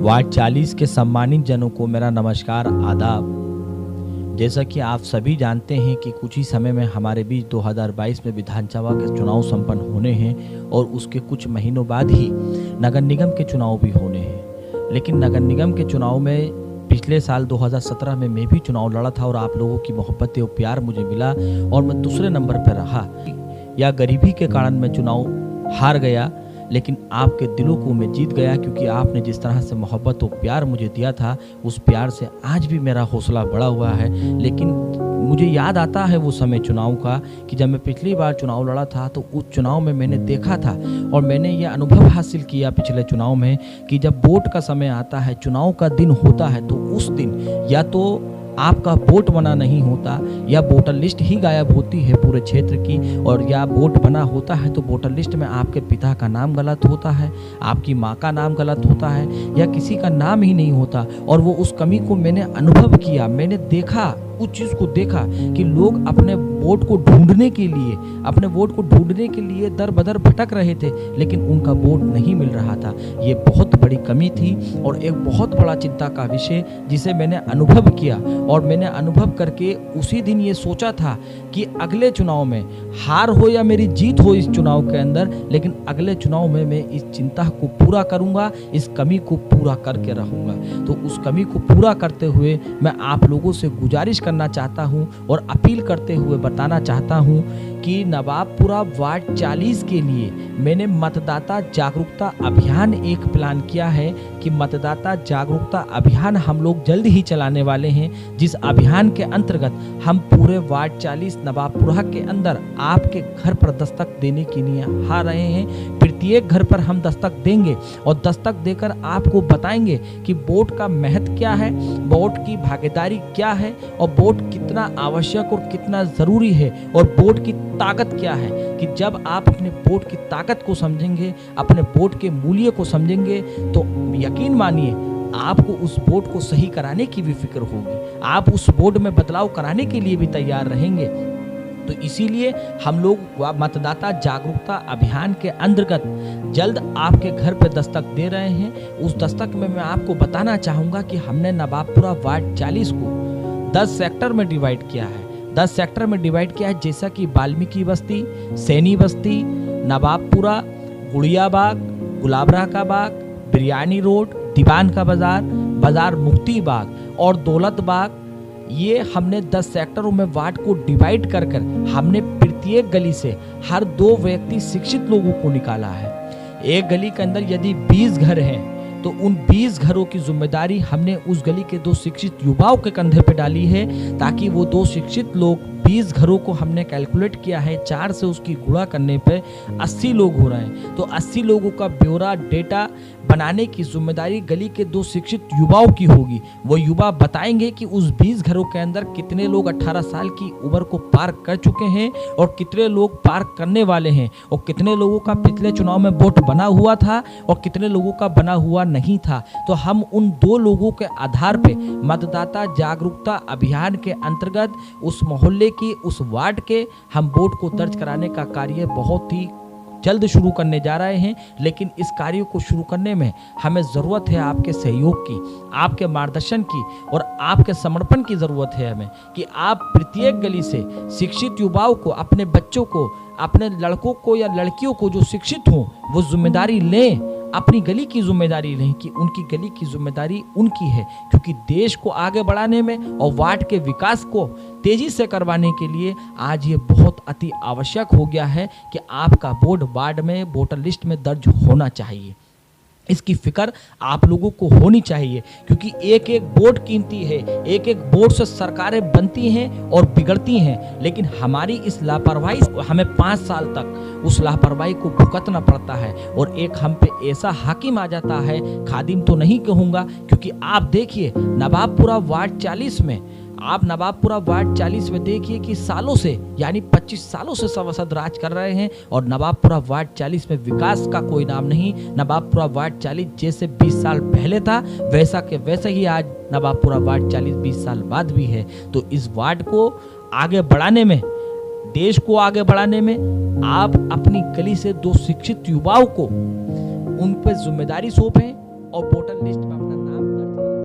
Ward 40 के सम्मानित जनों को मेरा नमस्कार आदाब। जैसा कि आप सभी जानते हैं कि कुछ ही समय में हमारे बीच 2022 में विधानसभा के चुनाव संपन्न होने हैं और उसके कुछ महीनों बाद ही नगर निगम के चुनाव भी होने हैं। लेकिन नगर निगम के चुनाव में पिछले साल 2017 में मैं भी चुनाव लड़ा था और आप लोगों की मोहब्बत और प्यार मुझे मिला और मैं दूसरे नंबर पर रहा। या गरीबी के कारण मैं चुनाव हार गया, लेकिन आपके दिलों को मैं जीत गया, क्योंकि आपने जिस तरह से मोहब्बत और प्यार मुझे दिया था, उस प्यार से आज भी मेरा हौसला बढ़ा हुआ है। लेकिन मुझे याद आता है वो समय चुनाव का कि जब मैं पिछली बार चुनाव लड़ा था तो उस चुनाव में मैंने देखा था और मैंने ये अनुभव हासिल किया पिछले चुनाव में कि जब वोट का समय आता है, चुनाव का दिन होता है, तो उस दिन या तो आपका वोट बना नहीं होता या वोटर लिस्ट ही गायब होती है पूरे क्षेत्र की, और या वोट बना होता है तो वोटर लिस्ट में आपके पिता का नाम गलत होता है, आपकी माँ का नाम गलत होता है या किसी का नाम ही नहीं होता। और वो उस कमी को मैंने अनुभव किया, मैंने देखा, उस चीज़ को देखा कि लोग अपने वोट को ढूंढने के लिए दर बदर भटक रहे थे, लेकिन उनका वोट नहीं मिल रहा था। ये बहुत बड़ी कमी थी और एक बहुत बड़ा चिंता का विषय जिसे मैंने अनुभव किया। और मैंने अनुभव करके उसी दिन ये सोचा था कि अगले चुनाव में हार हो या मेरी जीत हो इस चुनाव के अंदर, लेकिन अगले चुनाव में मैं इस चिंता को पूरा करूंगा, इस कमी को पूरा करके रहूंगा। तो उस कमी को पूरा करते हुए मैं आप लोगों से गुजारिश करना चाहता हूं और अपील करते हुए बताना चाहता हूं कि नवाबपुरा वार्ड 40 के लिए मैंने मतदाता जागरूकता अभियान एक प्लान किया है कि मतदाता जागरूकता अभियान हम लोग जल्द ही चलाने वाले हैं, जिस अभियान के अंतर्गत हम पूरे वार्ड 40 नवाबपुरा के अंदर आपके घर पर दस्तक देने के लिए आ रहे हैं। प्रत्येक घर पर हम दस्तक देंगे और दस्तक देकर आपको बताएंगे कि वोट का महत्व क्या है, वोट की भागीदारी क्या है और वोट कितना आवश्यक और कितना ज़रूरी है, और वोट की ताकत क्या है कि जब आप अपने वोट की ताकत को समझेंगे, अपने वोट के मूल्य को समझेंगे, तो यकीन मानिए आपको उस वोट को सही कराने की भी फिक्र होगी, आप उस वोट में बदलाव कराने के लिए भी तैयार रहेंगे। तो इसीलिए हम लोग मतदाता जागरूकता अभियान के अंतर्गत जल्द आपके घर पर दस्तक दे रहे हैं। उस दस्तक में मैं आपको बताना चाहूँगा कि हमने नवाबपुरा वार्ड 40 को 10 सेक्टर में डिवाइड किया है। 10 सेक्टर में डिवाइड किया है, जैसा कि वाल्मीकि बस्ती, सैनी बस्ती, नवाबपुरा, गुड़िया बाग, गुलाबरा का बाग, बिरयानी रोड, दीवान का बाजार, बाजार मुक्ति बाग और दौलत बाग, ये हमने 10 सेक्टरों में वार्ड को डिवाइड कर हमने प्रत्येक गली से हर 2 व्यक्ति शिक्षित लोगों को निकाला है। एक गली के अंदर यदि 20 घर हैं तो उन 20 घरों की जिम्मेदारी हमने उस गली के 2 शिक्षित युवाओं के कंधे पे डाली है, ताकि वो 2 शिक्षित लोग 20 घरों को हमने कैलकुलेट किया है, 4 से उसकी गुणा करने पे 80 लोग हो रहे हैं। तो 80 लोगों का ब्यौरा डेटा बनाने की जिम्मेदारी गली के 2 शिक्षित युवाओं की होगी। वो युवा बताएंगे कि उस 20 घरों के अंदर कितने लोग 18 साल की उम्र को पार कर चुके हैं और कितने लोग पार करने वाले हैं, और कितने लोगों का पिछले चुनाव में वोट बना हुआ था और कितने लोगों का बना हुआ नहीं था। तो हम उन 2 लोगों के आधार पे मतदाता जागरूकता अभियान के अंतर्गत उस मोहल्ले की, उस वार्ड के हम वोट को दर्ज कराने का कार्य बहुत ही जल्द शुरू करने जा रहे हैं। लेकिन इस कार्य को शुरू करने में हमें ज़रूरत है आपके सहयोग की, आपके मार्गदर्शन की और आपके समर्पण की ज़रूरत है हमें, कि आप प्रत्येक गली से शिक्षित युवाओं को, अपने बच्चों को, अपने लड़कों को या लड़कियों को जो शिक्षित हों, वो जिम्मेदारी लें, अपनी गली की जिम्मेदारी लें कि उनकी गली की जिम्मेदारी उनकी है, क्योंकि देश को आगे बढ़ाने में और वार्ड के विकास को तेजी से करवाने के लिए आज ये बहुत अति आवश्यक हो गया है कि आपका वोट वार्ड में वोटर लिस्ट में दर्ज होना चाहिए। इसकी फिक्र आप लोगों को होनी चाहिए, क्योंकि एक एक वोट कीमती है, एक एक वोट से सरकारें बनती हैं और बिगड़ती हैं। लेकिन हमारी इस लापरवाही, हमें 5 साल तक उस लापरवाही को भुगतना पड़ता है और एक हम पे ऐसा हाकिम आ जाता है, खादिम तो नहीं कहूँगा, क्योंकि आप देखिए नवाबपुरा वार्ड 40 में, आप नवाबपुरा वार्ड 40 में देखिए कि सालों से, यानी 25 सालों से सभासद राज कर रहे हैं और नवाबपुरा वार्ड 40 में विकास का कोई नाम नहीं। नवाबपुरा वार्ड 40 जैसे 20 साल पहले था वैसा के वैसा ही आज नवाबपुरा वार्ड 40 20 साल बाद भी है। तो इस वार्ड को आगे बढ़ाने में, देश को आगे बढ़ाने में आप अपनी गली से 2 शिक्षित युवाओं को उन पर जिम्मेदारी सौंपें और वोटर लिस्ट में अपना